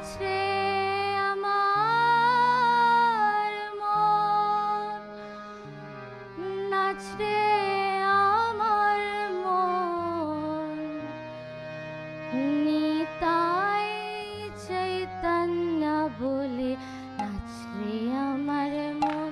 নাচরে আমার মন, নাচরে আমার মন, নিতাই চৈতন্য বলে নাচরে আমার মন।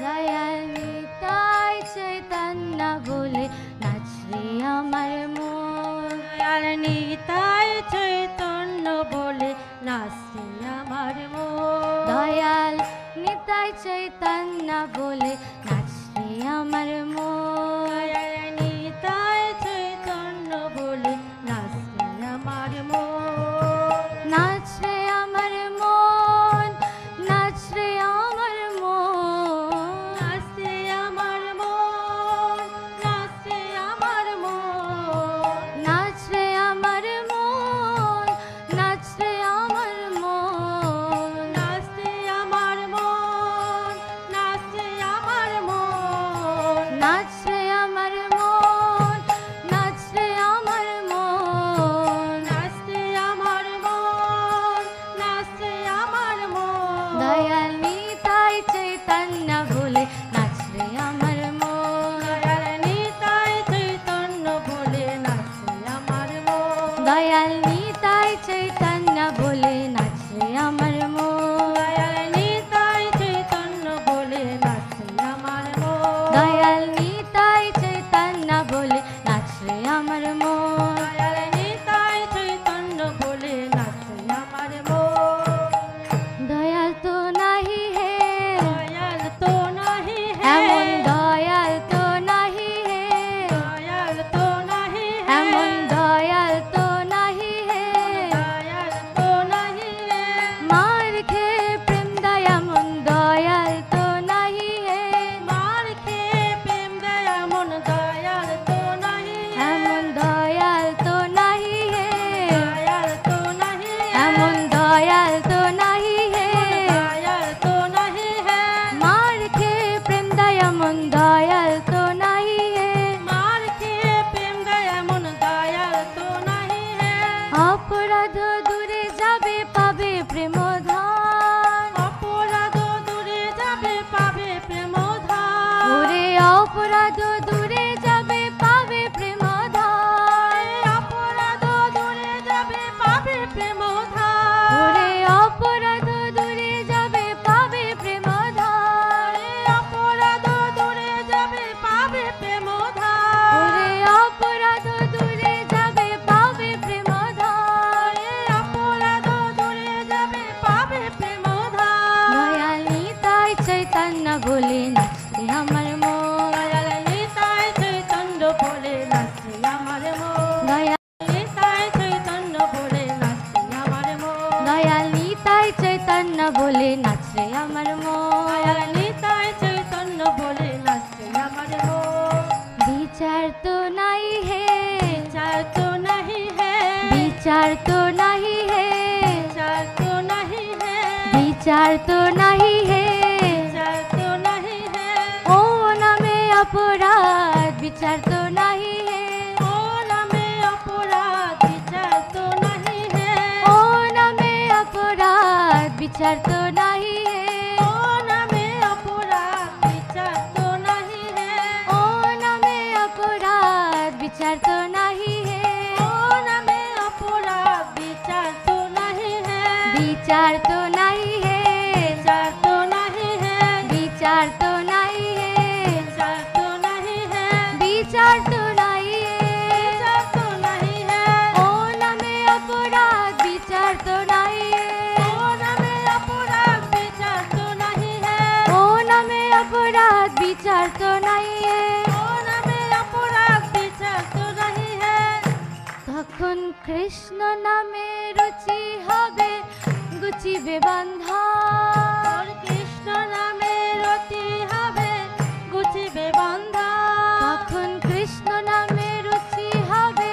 দয়াল নিতাই চৈতন্য বলে নাচরে আমার মন। দয়াল নিতাই চৈতন্য বলে নাচরে আমার মন। দয়াল নিতাই চৈতন্য বলে নাচরে আমার মন। দয়াল নিতাই চৈতন্য বলে নাচরে আমার মন। নাচরে আমার মন, নাচরে আমার মন, নাচরে আমার মন, নাচরে আমার মন, নাচরে আমার মন, নাচরে আমার মন, নাচরে আমার মন, নাচরে আমার মন, নাচরে আমার মন, নাচরে আমার মন, নাচরে আমার মন, নাচরে আমার মন। দয়াল নিতাই চৈতন্য বলে নাচরে আমার মন। দয়াল নিতাই চৈতন্য বলে নাচরে আমার মন। দয়াল নিতাই চৈতন্য বলে নাচরে আমার মন। দয়াল নিতাই চৈতন্য বলে নাচরে আমার মন। দয়াল নিতাই চৈতন্য বলে নাচরে আমার মন। দয়াল নিতাই চৈতন্য বলে নাচরে আমার মন। দয়াল তো নাহি হে, দয়াল তো নাহি হে, এমন দয়াল তো নাহি হে, দয়াল তো নাহি হে, এমন দয়াল তো নাহি হে। দয়াল তো নাহি হে, মার খেয়ে প্রেম দয়া মন দয়াল তো নাহি হে, মার খেয়ে প্রেম দেয় এমন দয়াল তো নাহি হে, এমন দয়াল তো নাহি হে, দয়াল তো নাহি হে, এমন দয়াল তো নাহি হে। দয়াল তো নাহি হে, মার খেয়ে প্রেম দয়া মন দয়াল তো নাহি হে। মার খেয়ে প্রেম দেয় এমন দয়াল তো নাহি হে। অপরাধ দূরে যাবে পাবে প্রেম ধান, অপরাধ দূরে যাবে পাবে প্রেম ধান। ওরে অপরাধ দূরে যাবে পাবে প্রেম ধান, অপরাধ দূরে যাবে পাবে প্রেম ধান। ওরে অপরাধ দূরে যাবে পাবে প্রেম ধান, অপরাধ দূরে যাবে পাবে প্রেম ধান। ওরে অপরাধ দূরে যাবে পাবে প্রেম ধান। অপরাধ দূরে যাবে পাবে প্রেম ধান। দয়াল নিতাই চৈতন্য বলে নাচরে আমার মন। দয়াল নিতাই চৈতন্য বলে নাচে আমার মন। দয়াল নিতাই চৈতন্য বলে নাচে আমার মন। দয়াল নিতাই চৈতন্য বলে নাচরে আমার মন। দয়াল নিতাই চৈতন্য বলে নাচে আমার মন। বিচার তো নাই হে, বিচার তো নাহি হে, বিচার তো নাহি হে, বিচার তো নাহি হে, বিচার তো নাহি হে। বিচার তো নাহি হে, ও নামে অপরাধ বিচার তো নাহি হে, ও নামে অপরাধ বিচার তো নাহি হে, ও নামে অপরাধ বিচার তো নাহি হে, ও নামে অপরাধ বিচার তো নাহি হে, ও নামে অপরাধ বিচার তো নাহি হে, ও নামে অপরাধ বিচার তো নাহি হে, বিচার তো নাহি হে, বিচার তো নাহি হে, বিচার তো নাহি হে, বিচার তো নাহি হে, বিচার তো নাহি হে। বিচার তো নাহি হে, ও নামে অপরাধ বিচার তো নাহি হে, ও নামে অপরাধ বিচার তো নাহি হে, ও নামে অপরাধ বিচার তো নাহি হে। ও নামে অপরাধ বিচার তো নাহি হে। তখন কৃষ্ণ নামে রুচি হবে গুচিবে বান্ধন, কৃষ্ণ নামে রতি হবে গুছিবে বন্ধন। তখন কৃষ্ণ নামে রুচি হবে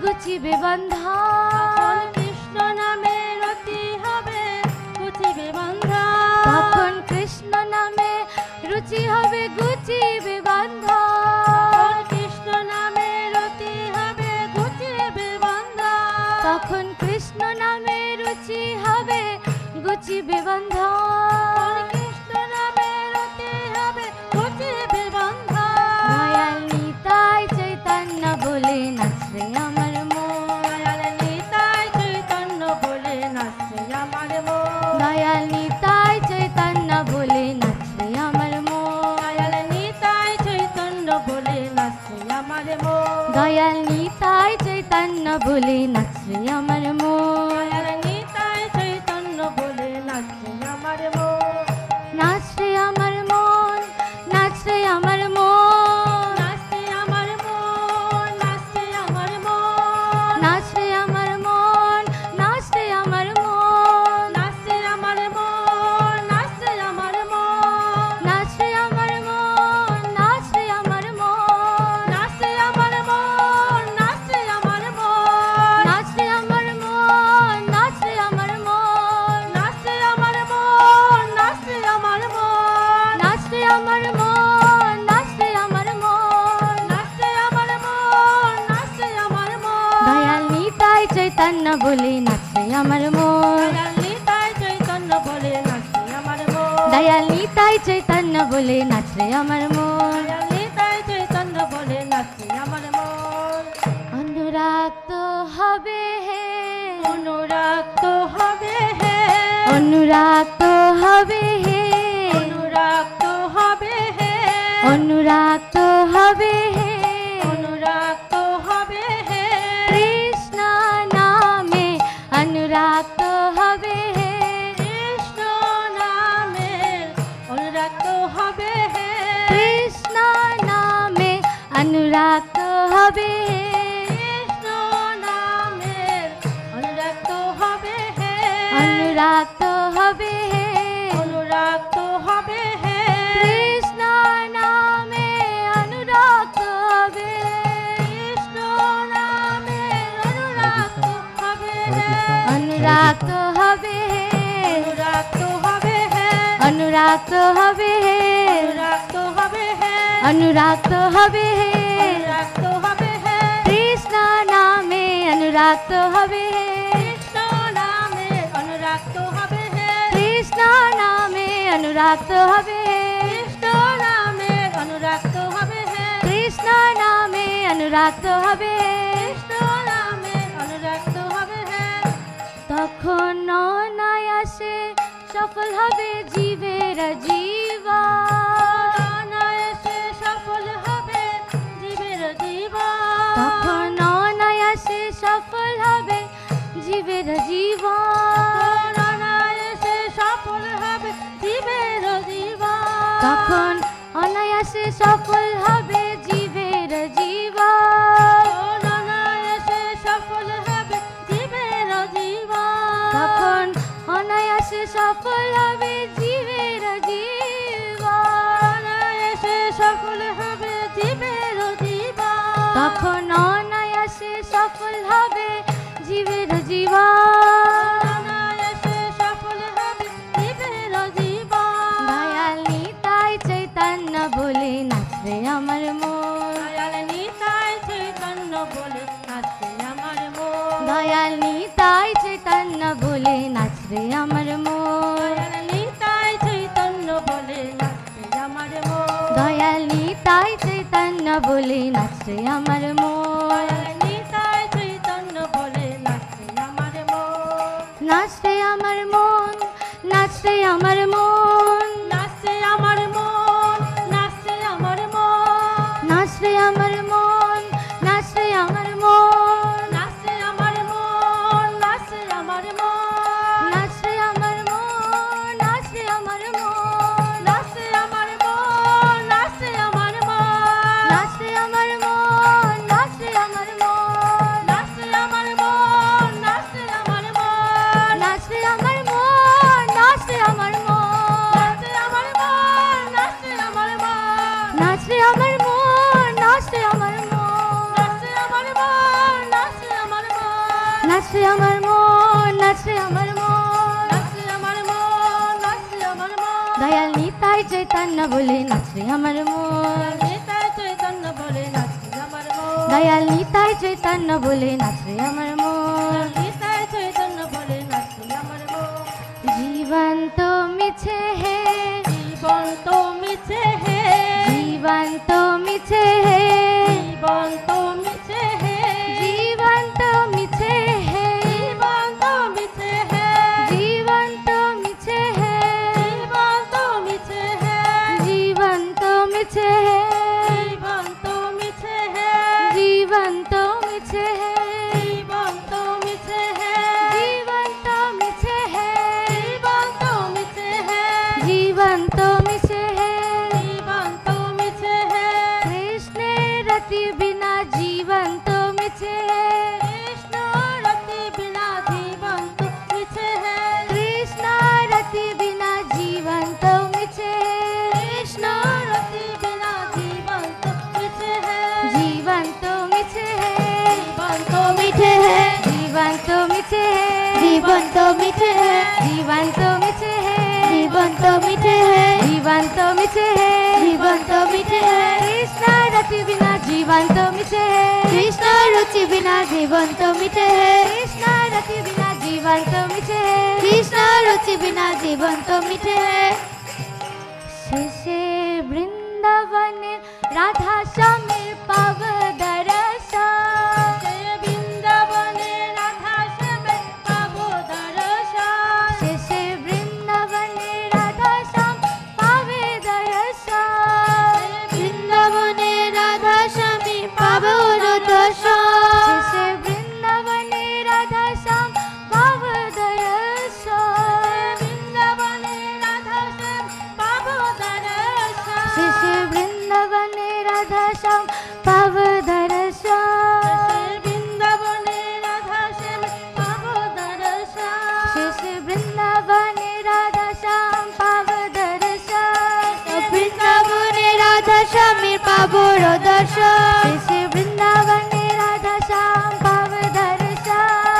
গুচিবে বান্ধন, কৃষ্ণ নামে রতি হবে গুছিবে বন্ধন। তখন কৃষ্ণ নামে রুচি হবে গুচিবে বান্ধন, কৃষ্ণ দয়াল নিতাই চৈতন্য বলে নাচরে আমার মন, দয়াল নিতাই চৈতন্য বলে নাচে আমার মন, নাচরে আমার মন, নাচরে আমার মন, নাচে আমার মন, নাচে আমার মন, নাচরে আমার মন, নাচরে আমার মন, নাচে আমার মন, নাচে আমার মন, নাচরে আমার মন, নাচরে আমার মন, নাচে আমার মন, নাচে আমার মন, নাচরে আমার মন, নাচরে আমার মন, নাচে আমার মন, নাচে আমার মন, নাচরে আমার মন, নাচরে আমার মন, নাচে আমার মন, নাচে আমার মন, দয়াল নিতাই চৈতন্য বলে নাচরে আমার মন, দয়াল নিতাই চৈতন্য বলে নাচে আমার মন, দয়াল নিতাই চৈতন্য বলে নাচরে আমার মন, দয়াল নিতাই চৈতন্য বলে নাচে আমার মন, অনুরাগ হবে হে, অনুরাগ হবে হে, অনুরাগ হবে হে, অনুরাগ হবে হে, অনুরাগ হবে হে, অনুরাগ হবে হে, কৃষ্ণ নামে অনুরাগ হবে হে, কৃষ্ণ নামের অনুরাগ হবে হে, কৃষ্ণ নামে অনুরাগ হবে হে, কৃষ্ণ নামের অনুরাগ হবে হে, অনুরাগ হবে হে, অনুরাগ হবে হে, কৃষ্ণ নামে অনুরাগ হবে, কৃষ্ণ নামের অনুরাগ হবে হে, অনুরাগ হবে হে, অনুরাগ হবে হে, অনুরাগ হবে হে, অনুরাগ হবে হে, অনুরাগ হবে হে, অনুরাগ হবে হে, কৃষ্ণ নামে অনুরাগ হবে হে, কৃষ্ণ নামের অনুরাগ হবে হে, কৃষ্ণ নামে অনুরাগ হবে হে, কৃষ্ণ নামের অনুরাগ হবে হে, কৃষ্ণ নামে অনুরাগ হবে হে, কৃষ্ণ নামের অনুরাগ হবে হে, তখন অনায়াসে সফল হবে জীবের জীবন, অনায়াসে সফল হবে জীবের জীবন, তখন অনায়াসে সফল হবে জীবের জীবন, অনায়াসে সফল হবে জীবের জীবন, তখন অনায়াসে সফল হবে জীবের জীবন, অনায়াসে সফল হবে জীবের জীবন, তখন অনায়াসে সফল হবে জীবের জীবন, অনায়াসে সফল হবে জীবের জীবন, তখন অনায়াসে সফল হবে জীবের জীবন, অনায়াসে সফল হবে জীবের জীবন, দয়াল নিতাই চৈতন্য বলে নাচরে আমার মন, দয়াল নিতাই চৈতন্য বলে নাচে আমার মন, দয়াল নিতাই চৈতন্য বলে নাচরে আমার মন, দয়াল নিতাই চৈতন্য বলে নাচে আমার মন, দয়াল নিতাই চৈতন্য বলে নাচরে আমার মন, দয়াল নিতাই চৈতন্য বলে নাচে আমার মন, নাচরে আমার মন, নাচরে আমার মন, নাচে আমার মন, নাচে আমার মন, নাচরে আমার মন, নাচরে আমার মন, নাচে আমার মন, নাচে আমার মন, নাচরে আমার মন, নাচরে আমার মন, নাচে আমার মন, নাচে আমার মন, নাচরে আমার মন, নাচরে আমার মন, নাচে আমার মন, নাচে আমার মন, নাচরে আমার মন, নাচরে আমার মন, নাচে আমার মন, নাচে নাচরে আমার মন, আমার মন, নাচরে আমার মন, নাচে আমার মন, নাচে আমার মন, নাচরে আমার মন, নাচরে আমার মন, নাচে আমার মন, দয়াল নিতাই চৈতন্য বলে নাচরে আমার মন, নিতাই চৈতন্য বলে নাচে আমার মন, দয়াল নিতাই চৈতন্য বলে নাচরে আমার মন, নিতাই চৈতন্য বলে নাচে আমার মন, জীবন তো মিছে হে, জীবন তো মিছে হে, জীবন তো মিছে হে, জীবন তো মিছে হে, জীবন তো মিছে হে, জীবন তো মিছে হে, জীবন তো মিছে হে, জীবন তো মিছে হে, জীবন তো মিছে হে, জীবন তো মিছে হে, জীবন रति बिना जीवन तो मिছে है कृष्ण रति बिना जीवन तो मिছে है कृष्ण रति बिना जीवन तो मिছে है कृष्ण रति बिना जीवन तो मिছে है जीवन तो मिছে है जीवन तो मीठे है जीवन तो मिছে है जीवन तो मीठे है जीवन तो मिছে है जीवन तो मीठे है जीवन तो मिছে है जीवन तो मीठे है कृष्ण रति बिना जीवन तो मिছে है कृष्ण रुचि बिना जीवन तो मीठे है कृष्ण रति बिना जीवन तो मिছে है कृष्ण रुचि बिना जीवन तो मीठे है শেষে বৃন্দাবনে রাধা স্বামীর পাব দর্শন जय वृंदावने राधा श्यामे पाबो दर्शन শেষে বৃন্দাবনে রাধা শ্যাম পাবে দর্শন वृंदावने राधा श्यामे पाबो दर्शन শেষে বৃন্দাবনে রাধা শ্যাম পাব দর্শন वृंदावने राधा श्याम पाबो दर्शन শেষে বৃন্দাবনে রাধা শ্যাম পাব দর্শন वृंदावने राधा श्याम पाबो दर्शन শেষে বৃন্দাবনে রাধা শ্যাম পাব দর্শন वृंदावने राधा श्यामे पाबो दर्शन শেষে বৃন্দাবনে রাধা শ্যাম পাব দর্শন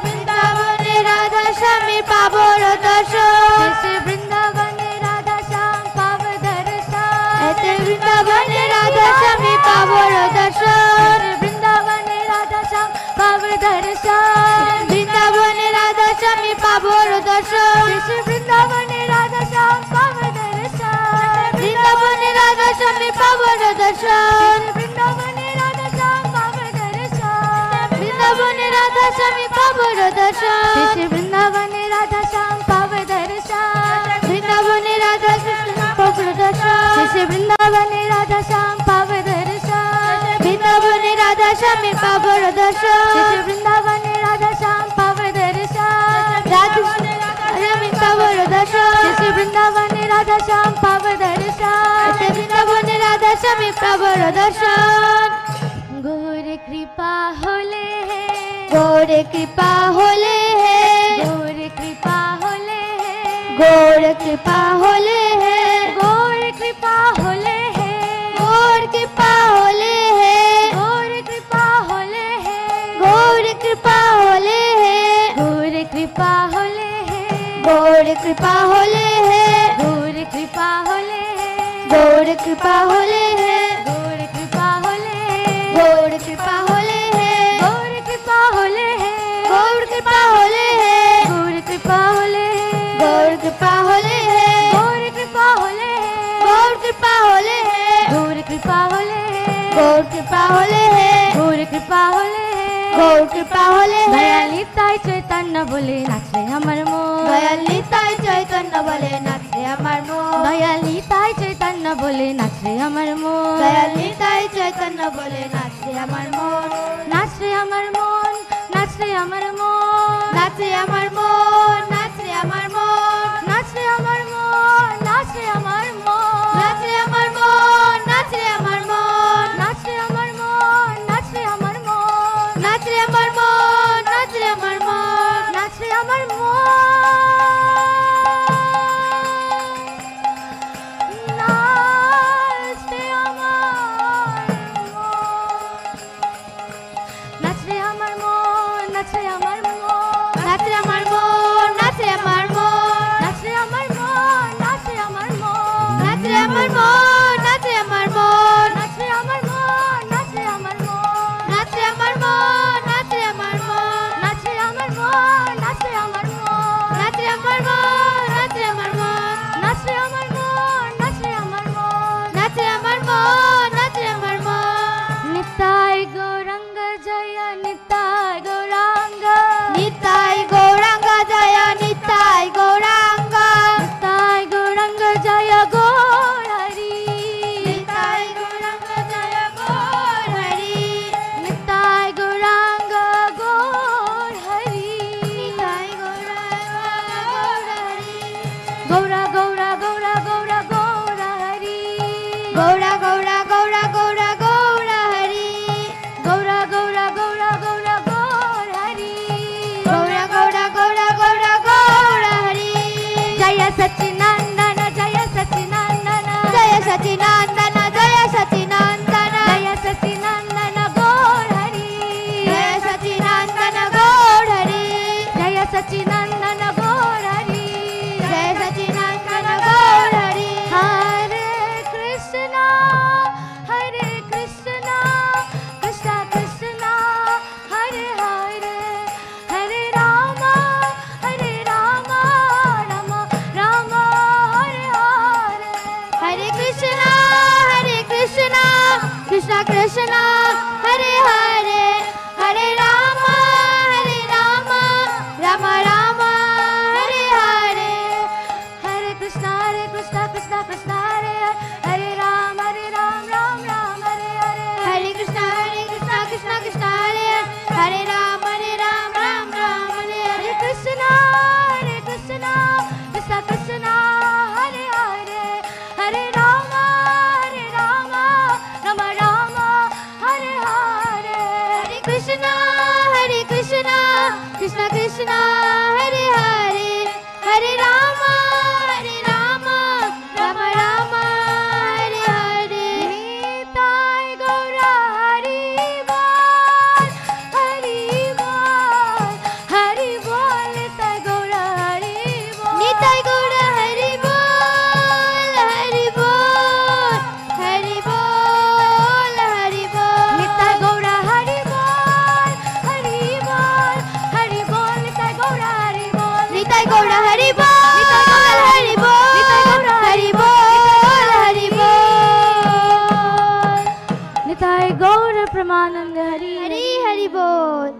वृंदावने राधा श्यामे पाबो दर्शन শেষে বৃন্দাবনে রাধা শ্যাম পাব দর্শন ऐसे वृंदावने राधा श्यामे पाबो दर्शन বৃন্দাবনে রাধা শ্যাম পাব দর্শন वृंदावने राधा श्यामे पाबो दर्शन শেষে বৃন্দাবনে রাধা শ্যাম পাব দর্শন वृंदावने राधा श्यामे पाबो दर्शन বৃন্দাবনে রাধা শ্যাম পাব দর্শন वृंदावने राधा श्यामे पाबो दर्शन শেষে বৃন্দাবনে রাধা শ্যাম পাব দর্শন वृंदावने राधा श्यामे पाबो दर्शन শেষে বৃন্দাবনে রাধা শ্যাম পাব দর্শন वृंदावने राधा श्यामे पाबो दर्शन শেষে বৃন্দাবনে রাধা শ্যাম পাব দর্শন राधा श्यामे पाबो दर्शन শেষে বৃন্দাবনে রাধা শ্যাম পাব দর্শন ऐसे वृंदावने राधा श्यामे पाबो दर्शन গৌর কৃপা হলে হে गौर कृपा होले है গৌর কৃপা হলে হে गौर कृपा होले है গৌর কৃপা হলে হে गौर कृपा होले है গৌর কৃপা হলে হে गौर कृपा होले है গৌর কৃপা হলে হে गौर कृपा होले है গৌর কৃপা হলে হে गौर कृपा होले है গৌর কৃপা হলে হে गौर कृपा होले है গৌর কৃপা হলে হে गौर कृपा होले है গৌর কৃপা হলে হে गौर कृपा होले है গৌর কৃপা হলে হে गौर कृपा होले है গৌর কৃপা হলে হে गौर कृपा होले है গৌর কৃপা হলে হে गौर कृपा होले है দয়ালি তাই চৈতন্য বলে নাচে আমার মন দয়ালি তাই চৈতন্য বলে নাচে আমার মন দয়ালি তাই চৈতন্য বলে নাচে আমার মন দয়ালি তাই চৈতন্য বলে নাচে আমার মন নাচে আমার মন নাচে আমার মন নাচে আমার মন নাচে আমার মন নাচে আমার মন নাচে আমার মন নাচে আমার মন নাচে আমার মন নাচে আমার মন নাচে আমার মন নাচে আমার মন নাচে আমার মন নাচে আমার মন নাচে আমার মন Krishna Krishna Hare Hare Hare Rama Rama Rama Hare Hare Hare Krishna Krishna Krishna Hare Hare Ram Ram Ram Hare Hare Hare Krishna Krishna Krishna Hare Hare Ram Ram Ram Hare Hare Krishna Krishna Krishna Hare Hare Hare Rama Rama Rama Hare Hare Hare Krishna Krishna Krishna Hare Hare Hare Rama Rama Rama Hare Hare Nitai Gaura Hari Bol Hari Bol Hari Bol Nitai Gaura Hari Bol Nitai Gaura Hari Bol Hari Bol Hari Bol Hari Bol Nitai Gaura Hari Bol Hari Bol Hari Bol Nitai Gaura Hari Bol Nitai Gaura Hari Bol Nitai Gaura Hari Bol Nitai Gaura Hari Bol Hari Bol Nitai Gaura Pramanand Hari Hari Hari Bol